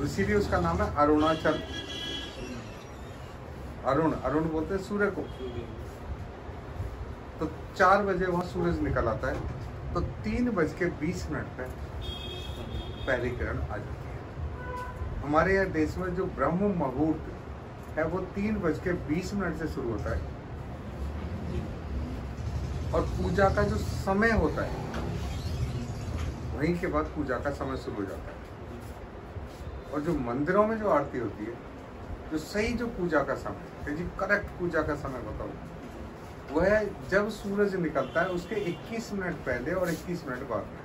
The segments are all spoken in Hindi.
इसीलिए उसका नाम है अरुणाचल। अरुण, अरुण बोलते हैं सूर्य को। तो 4 बजे वहाँ सूरज निकल आता है, तो 3:20 पे पहली किरण आ जाती है। हमारे यहाँ देश में जो ब्रह्म मुहूर्त है वो 3:20 से शुरू होता है, और पूजा का जो समय होता है वहीं के बाद पूजा का समय शुरू हो जाता है। और जो मंदिरों में जो आरती होती है, जो सही जो पूजा का समय है जी, करेक्ट पूजा का समय बताओ, वह है जब सूरज निकलता है उसके 21 मिनट पहले और 21 मिनट बाद में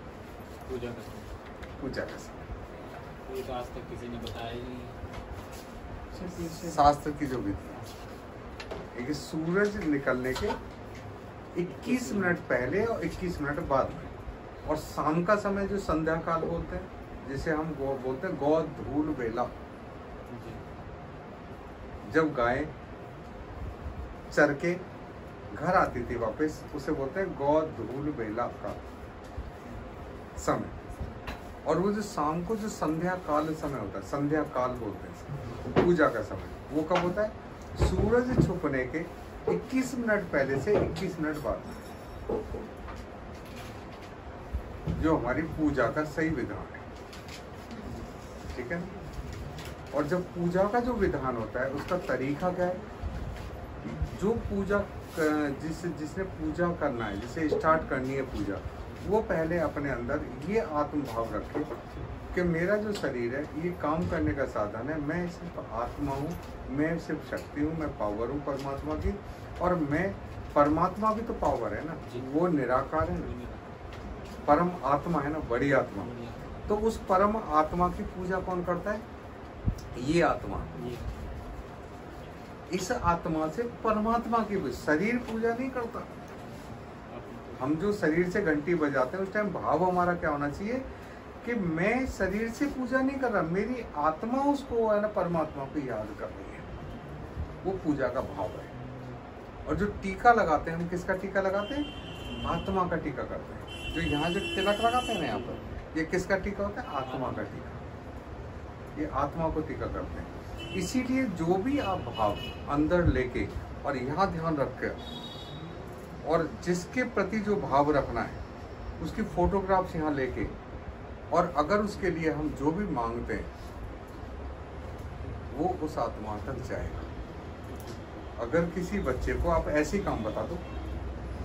पूजा का समय। पूजा का समय। ये तो आज तक किसी ने बताया ही नहीं। शास्त्र की जो विधि है कि सूरज निकलने के 21 मिनट पहले और 21 मिनट बाद में, और शाम का समय जो संध्या काल बोलते हैं, जिसे हम बोलते हैं गौ धूल बेला, जब गाय चर के घर आती थी वापस, उसे बोलते हैं गौ धूल बेला का समय। और वो जो शाम को जो संध्या काल समय होता है, संध्या काल बोलते हैं पूजा का समय, वो कब होता है? सूरज छुपने के 21 मिनट पहले से 21 मिनट बाद, जो हमारी पूजा का सही विधान है। ठीक है। और जब पूजा का जो विधान होता है उसका तरीका क्या है? जो पूजा जिसने पूजा करना है, जिसे स्टार्ट करनी है पूजा, वो पहले अपने अंदर ये आत्मभाव रखे कि मेरा जो शरीर है ये काम करने का साधन है, मैं सिर्फ आत्मा हूँ, मैं सिर्फ शक्ति हूँ, मैं पावर हूँ परमात्मा की, और मैं परमात्मा भी तो पावर है ना, वो निराकार है ना, परम आत्मा है ना, बड़ी आत्मा। तो उस परम आत्मा की पूजा कौन करता है? ये आत्मा। इस आत्मा से परमात्मा की पूजा, शरीर पूजा नहीं करता। हम जो शरीर से घंटी बजाते हैं उस टाइम भाव हमारा क्या होना चाहिए कि मैं शरीर से पूजा नहीं कर रहा, मेरी आत्मा उसको है ना परमात्मा को याद कर रही है, वो पूजा का भाव है। और जो टीका लगाते हैं, हम किसका टीका लगाते हैं? आत्मा का टीका करते हैं। जो यहाँ जो तिलक लगाते हैं ना यहाँ पर, ये किसका टीका होता है? आत्मा का टीका। ये आत्मा को टीका करते हैं। इसीलिए जो भी आप भाव अंदर लेके और यहाँ ध्यान रख के, और जिसके प्रति जो भाव रखना है उसकी फोटोग्राफ्स यहाँ लेके, और अगर उसके लिए हम जो भी मांगते हैं वो उस आत्मा तक जाएगा। अगर किसी बच्चे को आप ऐसे काम बता दो,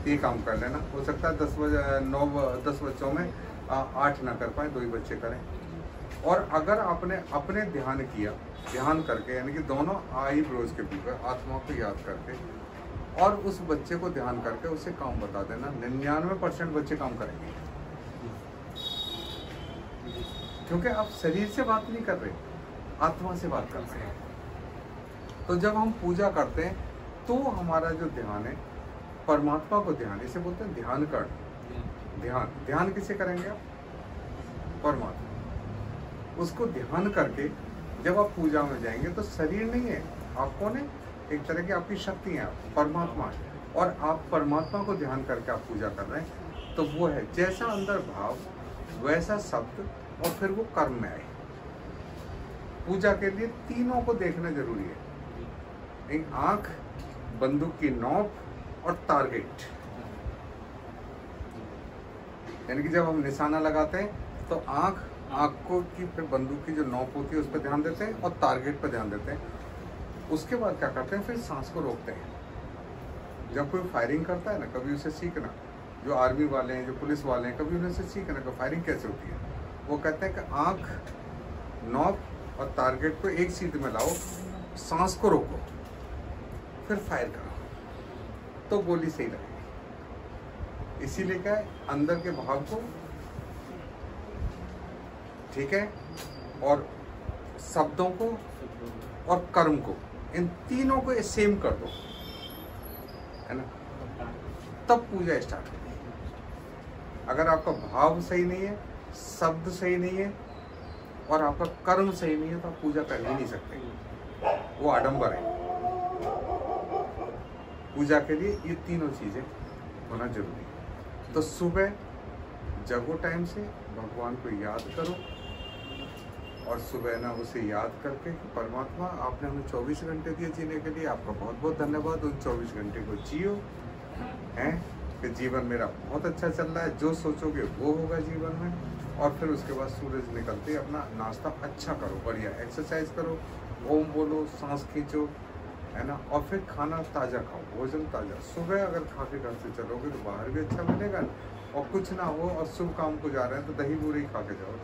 ये काम कर लेना, हो सकता है 10 बच्चों में 8 ना कर पाए, 2 ही बच्चे करें। और अगर आपने अपने ध्यान किया, ध्यान करके, यानी कि दोनों आई ब्रोज के ऊपर आत्मा को याद करके, और उस बच्चे को ध्यान करके उसे काम बता देना, 99% बच्चे काम करेंगे। क्योंकि आप शरीर से बात नहीं कर रहे, आत्मा से बात कर रहे हैं। तो जब हम पूजा करते हैं तो हमारा जो ध्यान है परमात्मा को ध्यान, इसे बोलते हैं ध्यान कर। ध्यान किसे करेंगे आप? परमात्मा। उसको ध्यान करके जब आप पूजा में जाएंगे तो शरीर नहीं है, आप कौन है? एक तरह की आपकी शक्ति है, आप परमात्मा है, और आप परमात्मा को ध्यान करके आप पूजा कर रहे हैं। तो वो है जैसा अंदर भाव वैसा शब्द, और फिर वो कर्म में आए। पूजा के लिए तीनों को देखना जरूरी है, एक आंख, बंदूक की नोक और टारगेट। यानी कि जब हम निशाना लगाते हैं तो आंख को की, फिर बंदूक की जो नोक होती है उस पर ध्यान देते हैं और टारगेट पर ध्यान देते हैं। उसके बाद क्या करते हैं? फिर सांस को रोकते हैं। जब कोई फायरिंग करता है ना, कभी उसे सीखना, जो आर्मी वाले हैं, जो पुलिस वाले हैं, कभी उन्हें सीखना कि फायरिंग कैसे होती है। वो कहते हैं कि आंख, नोक और टारगेट को एक सीध में लाओ, सांस को रोको, फिर फायर करो, तो गोली सही लगेगी। इसीलिए क्या है, अंदर के भाव को, ठीक है, और शब्दों को और कर्म को, इन तीनों को सेम कर दो, है ना, तब पूजा स्टार्ट होगी। अगर आपका भाव सही नहीं है, शब्द सही नहीं है, और आपका कर्म सही नहीं है, तो आप पूजा कर ही नहीं सकते, वो आडंबर है। पूजा के लिए ये तीनों चीजें होना जरूरी है। तो सुबह जगो टाइम से, भगवान को याद करो, और सुबह ना उसे याद करके कि परमात्मा आपने हमें 24 घंटे दिए जीने के लिए, आपका बहुत बहुत धन्यवाद। उन 24 घंटे को जियो हैं कि जीवन मेरा बहुत अच्छा चल रहा है, जो सोचोगे वो होगा जीवन में। और फिर उसके बाद सूरज निकलते ही अपना नाश्ता अच्छा करो, बढ़िया एक्सरसाइज करो, ओम बोलो, सांस खींचो, है ना। और फिर खाना ताज़ा खाओ, भोजन ताज़ा। सुबह अगर खा के घर से चलोगे तो बाहर भी अच्छा मिलेगा, और कुछ ना हो और शुभ काम को जा रहे हैं तो दही बूरी खा के जाओ।